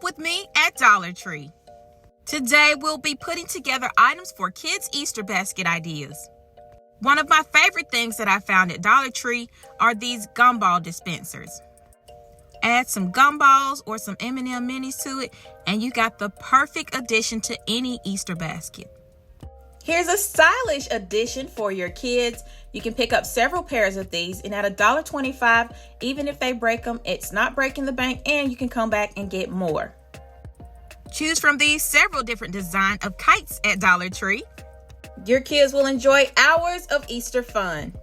Shop with me at Dollar Tree. Today we'll be putting together items for kids' Easter basket ideas. One of my favorite things that I found at Dollar Tree are these gumball dispensers. Add some gumballs or some M&M minis to it, and you got the perfect addition to any Easter basket. Here's a stylish addition for your kids. You can pick up several pairs of these, and at $1.25, even if they break them, it's not breaking the bank, and you can come back and get more. Choose from these several different designs of kites at Dollar Tree. Your kids will enjoy hours of Easter fun.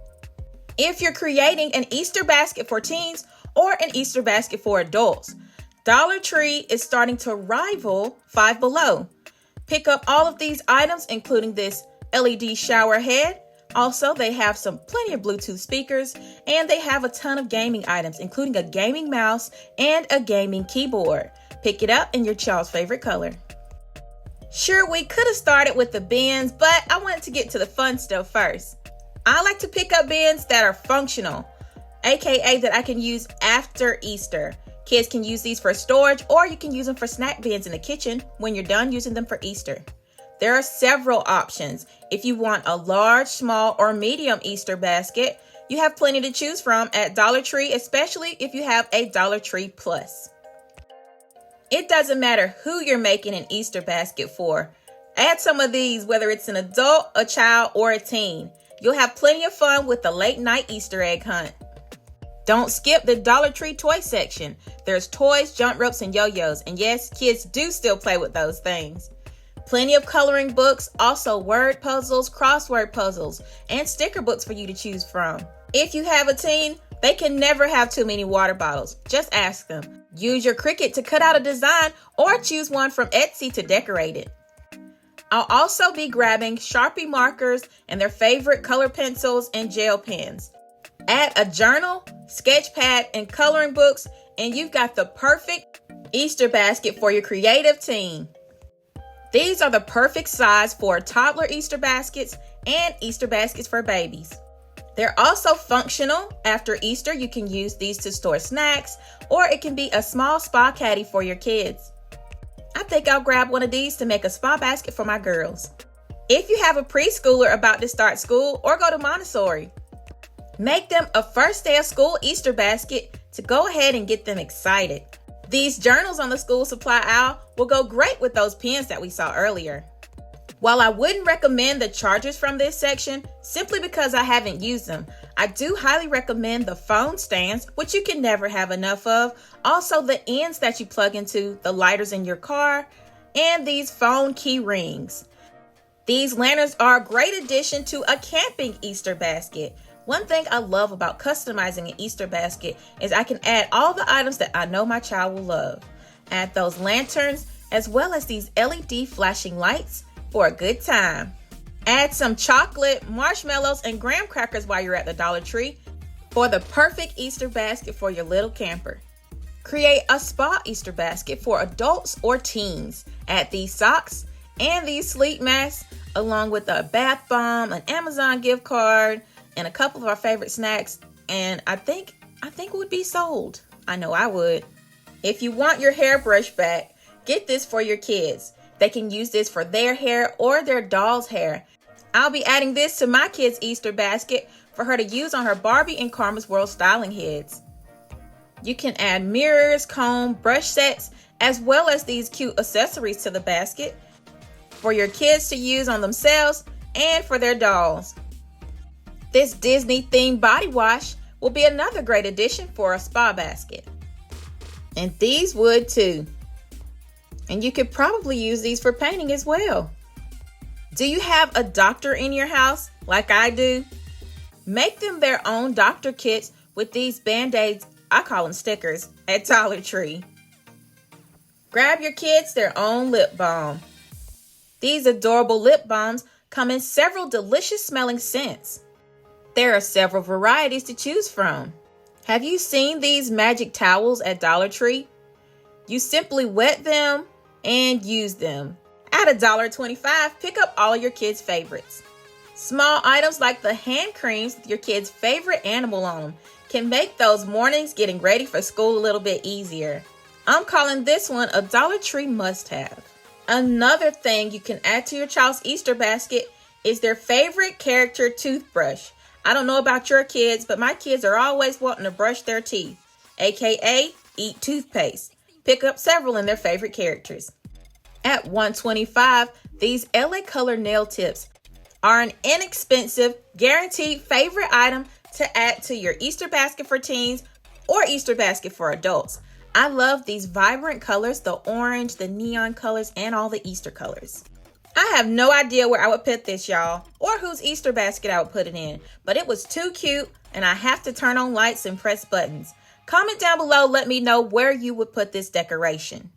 If you're creating an Easter basket for teens or an Easter basket for adults, Dollar Tree is starting to rival Five Below. Pick up all of these items, including this LED shower head. Also, they have plenty of Bluetooth speakers, and they have a ton of gaming items, including a gaming mouse and a gaming keyboard. Pick it up in your child's favorite color. Sure, we could have started with the bins, but I wanted to get to the fun stuff first. I like to pick up bins that are functional, aka that I can use after Easter. Kids can use these for storage, or you can use them for snack bins in the kitchen when you're done using them for Easter. There are several options. If you want a large, small, or medium Easter basket, you have plenty to choose from at Dollar Tree, especially if you have a Dollar Tree Plus. It doesn't matter who you're making an Easter basket for. Add some of these, whether it's an adult, a child, or a teen. You'll have plenty of fun with the late night Easter egg hunt. Don't skip the Dollar Tree toy section. There's toys, jump ropes, and yo-yos. And yes, kids do still play with those things. Plenty of coloring books, also word puzzles, crossword puzzles, and sticker books for you to choose from. If you have a teen, they can never have too many water bottles. Just ask them. Use your Cricut to cut out a design or choose one from Etsy to decorate it. I'll also be grabbing Sharpie markers and their favorite color pencils and gel pens. Add a journal, sketch pad, and coloring books, and you've got the perfect Easter basket for your creative teen. These are the perfect size for toddler Easter baskets and Easter baskets for babies. They're also functional. After Easter, you can use these to store snacks, or it can be a small spa caddy for your kids. I think I'll grab one of these to make a spa basket for my girls. If you have a preschooler about to start school or go to Montessori, make them a first day of school Easter basket to go ahead and get them excited. These journals on the school supply aisle will go great with those pens that we saw earlier. While I wouldn't recommend the chargers from this section, simply because I haven't used them, I do highly recommend the phone stands, which you can never have enough of. Also, the ends that you plug into the lighters in your car, and these phone key rings. These lanterns are a great addition to a camping Easter basket. One thing I love about customizing an Easter basket is I can add all the items that I know my child will love. Add those lanterns as well as these LED flashing lights for a good time. Add some chocolate, marshmallows, and graham crackers while you're at the Dollar Tree for the perfect Easter basket for your little camper. Create a spa Easter basket for adults or teens. Add these socks and these sleep masks along with a bath bomb, an Amazon gift card, and a couple of our favorite snacks, and I think it would be sold. I know I would. If you want your hairbrush back, get this for your kids. They can use this for their hair or their doll's hair. I'll be adding this to my kid's Easter basket for her to use on her Barbie and Karma's World styling heads. You can add mirrors, comb, brush sets, as well as these cute accessories to the basket for your kids to use on themselves and for their dolls. This Disney-themed body wash will be another great addition for a spa basket. And these would too. And you could probably use these for painting as well. Do you have a doctor in your house like I do? Make them their own doctor kits with these Band-Aids, I call them stickers, at Dollar Tree. Grab your kids their own lip balm. These adorable lip balms come in several delicious smelling scents. There are several varieties to choose from. Have you seen these magic towels at Dollar Tree? You simply wet them and use them. At $1.25, pick up all your kids' favorites. Small items like the hand creams with your kids' favorite animal on them can make those mornings getting ready for school a little bit easier. I'm calling this one a Dollar Tree must-have. Another thing you can add to your child's Easter basket is their favorite character toothbrush. I don't know about your kids, but my kids are always wanting to brush their teeth, aka eat toothpaste. Pick up several in their favorite characters. At $1.25, these LA Color nail tips are an inexpensive, guaranteed favorite item to add to your Easter basket for teens or Easter basket for adults. I love these vibrant colors, the orange, the neon colors, and all the Easter colors. I have no idea where I would put this, y'all, or whose Easter basket I would put it in, but it was too cute, and I have to turn on lights and press buttons. Comment down below, let me know where you would put this decoration.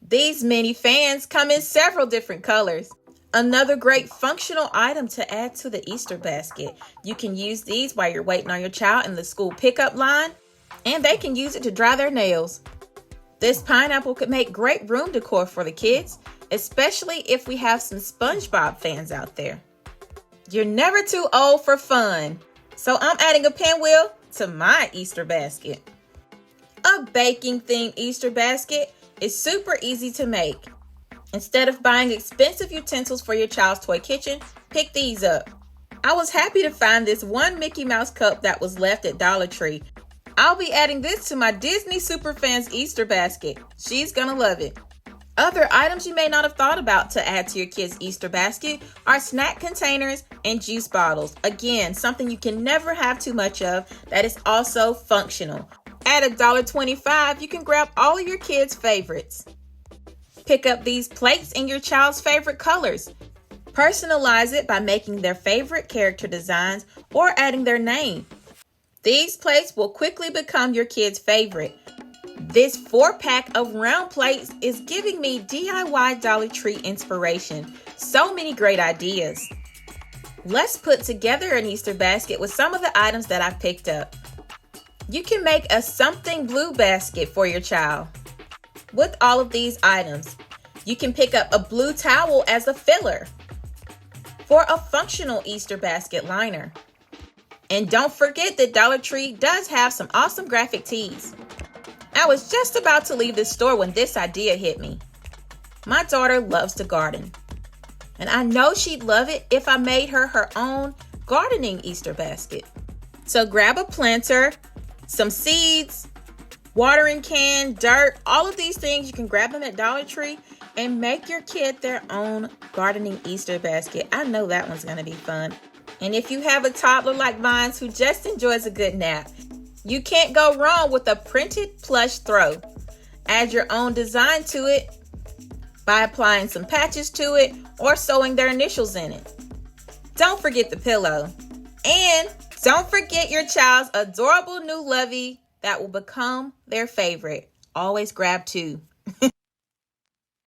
These mini fans come in several different colors. Another great functional item to add to the Easter basket. You can use these while you're waiting on your child in the school pickup line, and they can use it to dry their nails. This pineapple could make great room decor for the kids, especially if we have some SpongeBob fans out there. You're never too old for fun, so I'm adding a pinwheel to my Easter basket. A baking themed Easter basket is super easy to make. Instead of buying expensive utensils for your child's toy kitchen, pick these up. I was happy to find this one Mickey Mouse cup that was left at Dollar Tree. I'll be adding this to my Disney Superfans Easter basket. She's gonna love it. Other items you may not have thought about to add to your kids' Easter basket are snack containers and juice bottles. Again, something you can never have too much of that is also functional. At $1.25, you can grab all of your kids' favorites. Pick up these plates in your child's favorite colors. Personalize it by making their favorite character designs or adding their name. These plates will quickly become your kids' favorite. This 4-pack of round plates is giving me DIY Dollar Tree inspiration. So many great ideas. Let's put together an Easter basket with some of the items that I've picked up. You can make a something blue basket for your child. With all of these items, you can pick up a blue towel as a filler for a functional Easter basket liner. And don't forget that Dollar Tree does have some awesome graphic tees. I was just about to leave the store when this idea hit me. My daughter loves to garden, and I know she'd love it if I made her own gardening Easter basket. So grab a planter, some seeds, watering can, dirt, all of these things. You can grab them at Dollar Tree and make your kid their own gardening Easter basket. I know that one's going to be fun. And if you have a toddler like mine who just enjoys a good nap, you can't go wrong with a printed plush throw. Add your own design to it by applying some patches to it or sewing their initials in it. Don't forget the pillow. And don't forget your child's adorable new lovey that will become their favorite. Always grab two.